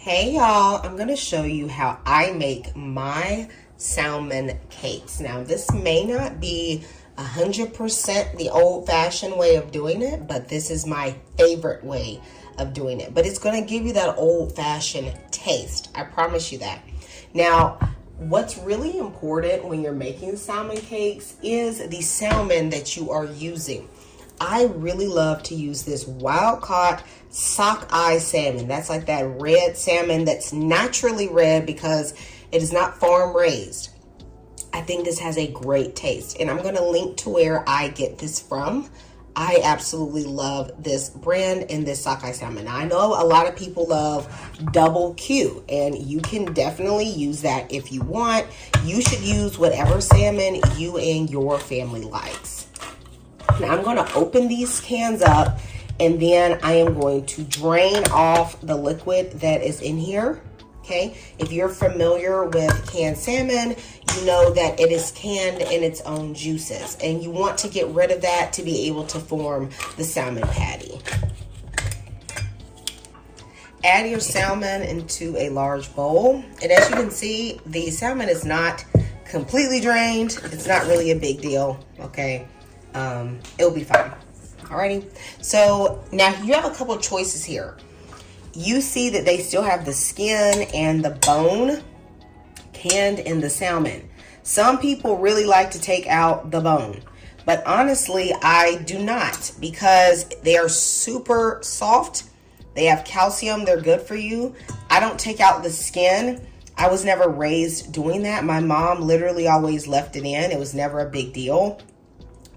Hey y'all, I'm going to show you how I make my salmon cakes. Now this may not be 100% the old-fashioned way of doing it, but this is my favorite way of doing it. But it's going to give you that old-fashioned taste. I promise you that. Now, what's really important when you're making salmon cakes is the salmon that you are using. I really love to use this wild-caught sockeye salmon. That's like that red salmon that's naturally red because it is not farm raised. I think this has a great taste, and I'm going to link to where I get this from. I absolutely love this brand and this sockeye salmon. Now, I know a lot of people love double Q, and you can definitely use that if you want. You should use whatever salmon you and your family likes. Now I'm going to open these cans up, and then I am going to drain off the liquid that is in here. Okay, if you're familiar with canned salmon, you know that it is canned in its own juices, and you want to get rid of that to be able to form the salmon patty. Add your salmon into a large bowl, and as you can see, the salmon is not completely drained. It's not really a big deal, okay? It'll be fine. Alrighty, so now you have a couple of choices here. You see that they still have the skin and the bone canned in the salmon. Some people really like to take out the bone, but honestly, I do not, because they are super soft. They have calcium, they're good for you. I don't take out the skin. I was never raised doing that. My mom literally always left it in. It was never a big deal.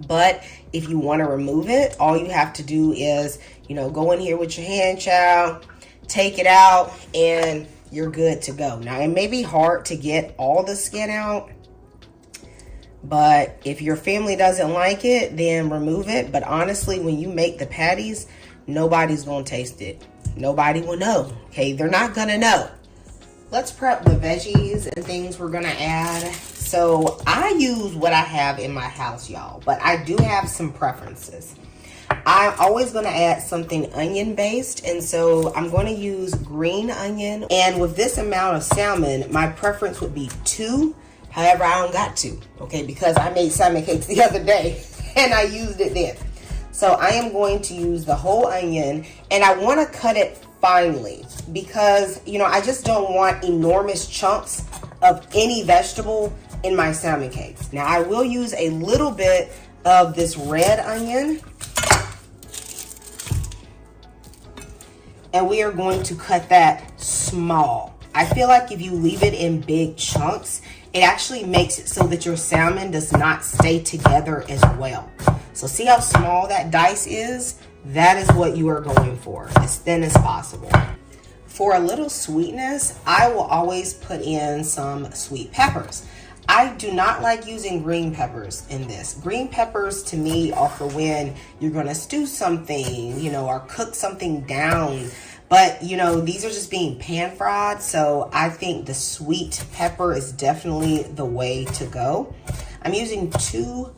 But if you want to remove it, all you have to do is, go in here with your hand, child, take it out, and you're good to go. Now, it may be hard to get all the skin out, but if your family doesn't like it, then remove it. But honestly, when you make the patties, nobody's going to taste it. Nobody will know, okay? They're not going to know. Let's prep the veggies and things we're going to add. So I use what I have in my house, y'all, but I do have some preferences. I'm always going to add something onion based, and so I'm going to use green onion. And with this amount of salmon, my preference would be 2. However, I don't got to, okay, because I made salmon cakes the other day and I used it then. So I am going to use the whole onion, and I want to cut it finely because, I just don't want enormous chunks of any vegetable in my salmon cakes. Now, I will use a little bit of this red onion, and we are going to cut that small. I feel like if you leave it in big chunks, it actually makes it so that your salmon does not stay together as well. So see how small that dice is? That is what you are going for, as thin as possible. For a little sweetness, I will always put in some sweet peppers. I do not like using green peppers in this. Green peppers to me are for when you're gonna stew something, or cook something down. But, these are just being pan fried, so I think the sweet pepper is definitely the way to go. I'm using 2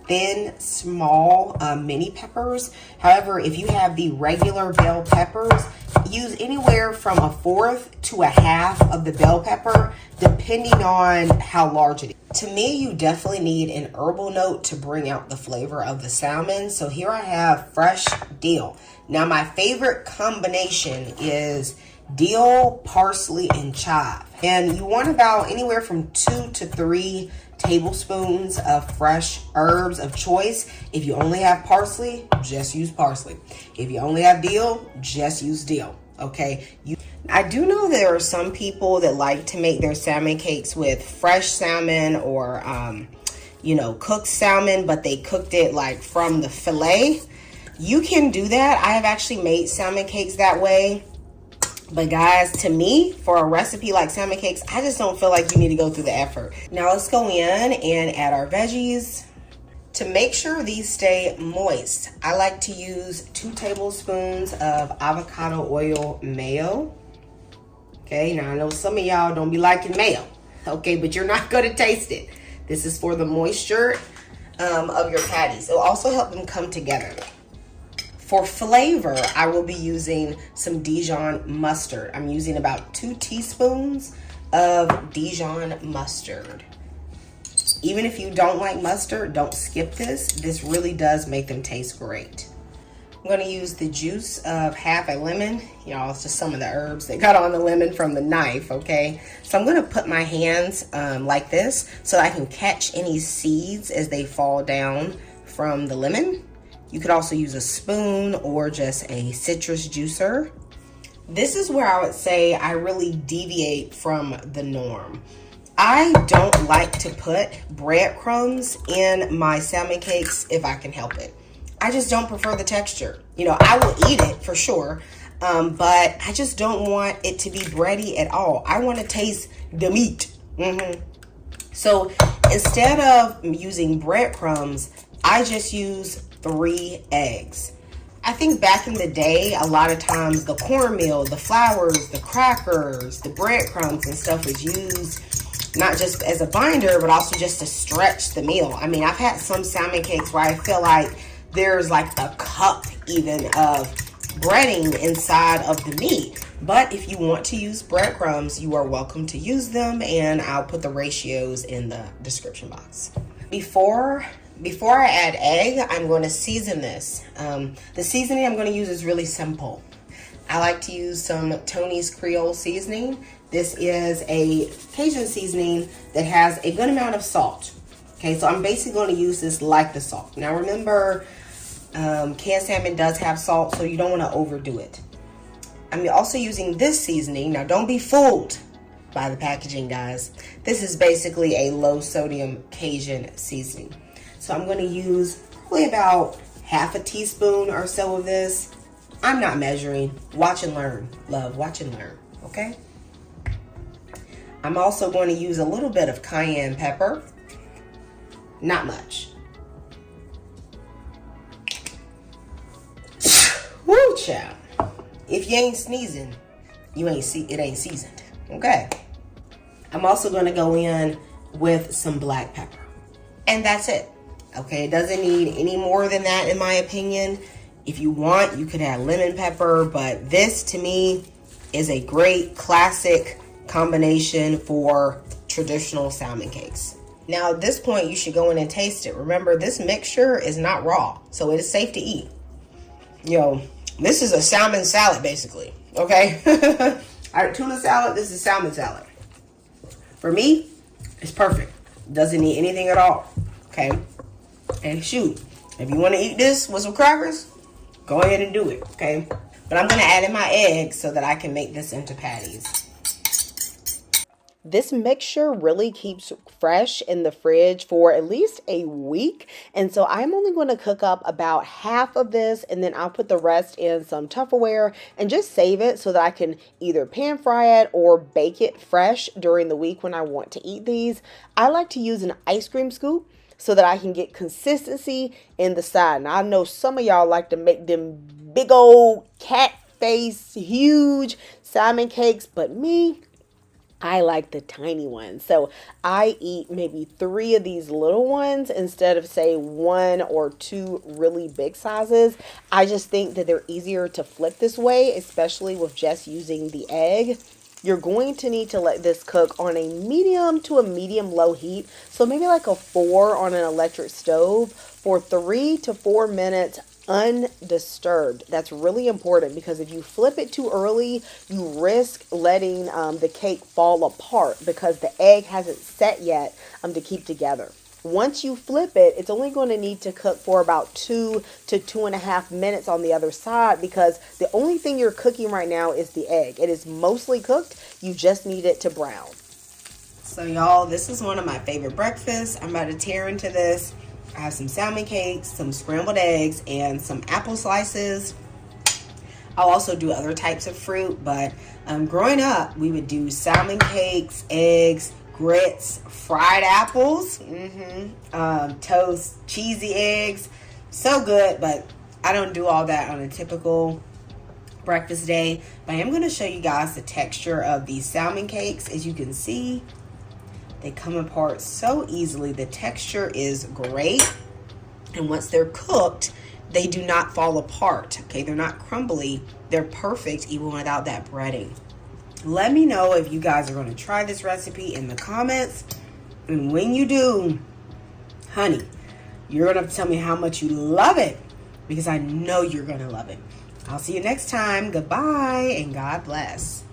thin, small mini peppers. However, if you have the regular bell peppers, use anywhere from 1/4 to 1/2 of the bell pepper, depending on how large it is. To me, you definitely need an herbal note to bring out the flavor of the salmon. So here I have fresh dill. Now, my favorite combination is dill, parsley, and chive. And you want about anywhere from 2 to 3 tablespoons of fresh herbs of choice. If you only have parsley, just use parsley. If you only have dill, just use dill, okay? I do know there are some people that like to make their salmon cakes with fresh salmon or, cooked salmon, but they cooked it like from the fillet. You can do that. I have actually made salmon cakes that way. But guys, to me, for a recipe like salmon cakes, I just don't feel like you need to go through the effort. Now let's go in and add our veggies. To make sure these stay moist, I like to use 2 tablespoons of avocado oil mayo. Okay, now I know some of y'all don't be liking mayo, okay, but you're not going to taste it. This is for the moisture of your patties. It'll also help them come together. For flavor, I will be using some Dijon mustard. I'm using about 2 teaspoons of Dijon mustard. Even if you don't like mustard, don't skip this. This really does make them taste great. I'm gonna use the juice of half a lemon. Y'all, it's just some of the herbs that got on the lemon from the knife, okay? So I'm gonna put my hands like this so I can catch any seeds as they fall down from the lemon. You could also use a spoon or just a citrus juicer. This is where I would say I really deviate from the norm. I don't like to put breadcrumbs in my salmon cakes if I can help it. I just don't prefer the texture. You know, I will eat it for sure, but I just don't want it to be bready at all. I want to taste the meat. So instead of using breadcrumbs, I just use 3 eggs. I think back in the day, a lot of times the cornmeal, the flours, the crackers, the breadcrumbs and stuff was used not just as a binder, but also just to stretch the meal. I mean, I've had some salmon cakes where I feel like there's like a cup even of breading inside of the meat. But if you want to use breadcrumbs, you are welcome to use them, and I'll put the ratios in the description box. Before I add egg, I'm going to season this. The seasoning I'm going to use is really simple. I like to use some Tony's Creole seasoning. This is a Cajun seasoning that has a good amount of salt. Okay, so I'm basically going to use this like the salt. Now remember, canned salmon does have salt, so you don't want to overdo it. I'm also using this seasoning. Now don't be fooled by the packaging, guys. This is basically a low sodium Cajun seasoning. So I'm going to use probably about half a teaspoon or so of this. I'm not measuring. Watch and learn. Love, watch and learn. Okay? I'm also going to use a little bit of cayenne pepper. Not much. Woo, child. If you ain't sneezing, it ain't seasoned. Okay? I'm also going to go in with some black pepper. And that's it. Okay, it doesn't need any more than that in my opinion. If you want, you could add lemon pepper, but this to me is a great classic combination for traditional salmon cakes. Now at this point, you should go in and taste it. Remember, this mixture is not raw, so it is safe to eat. Yo, this is a salmon salad basically, okay? All right, tuna salad, this is salmon salad. For me, it's perfect. Doesn't need anything at all, okay? And shoot, if you want to eat this with some crackers, go ahead and do it, okay? But I'm going to add in my eggs so that I can make this into patties. This mixture really keeps fresh in the fridge for at least a week. And so I'm only going to cook up about half of this, and then I'll put the rest in some Tupperware and just save it so that I can either pan fry it or bake it fresh during the week when I want to eat these. I like to use an ice cream scoop so that I can get consistency in the side. Now, I know some of y'all like to make them big old cat face, huge salmon cakes, but me, I like the tiny ones. So I eat maybe 3 of these little ones instead of say 1 or 2 really big sizes. I just think that they're easier to flip this way, especially with just using the egg. You're going to need to let this cook on a medium to a medium low heat. So maybe like a 4 on an electric stove for 3 to 4 minutes undisturbed. That's really important because if you flip it too early, you risk letting the cake fall apart because the egg hasn't set yet to keep together. Once you flip it, it's only going to need to cook for about 2 to 2.5 minutes on the other side because the only thing you're cooking right now is the egg. It is mostly cooked. You just need it to brown. So y'all, this is one of my favorite breakfasts. I'm about to tear into this. I have some salmon cakes, some scrambled eggs, and some apple slices. I'll also do other types of fruit, but growing up, we would do salmon cakes, eggs, grits, fried apples, toast, cheesy eggs. So good, but I don't do all that on a typical breakfast day. But I am going to show you guys the texture of these salmon cakes. As you can see, they come apart so easily. The texture is great. And once they're cooked, they do not fall apart. Okay, they're not crumbly. They're perfect even without that breading. Let me know if you guys are going to try this recipe in the comments. And when you do, honey, you're going to have to tell me how much you love it, because I know you're going to love it. I'll see you next time. Goodbye and God bless.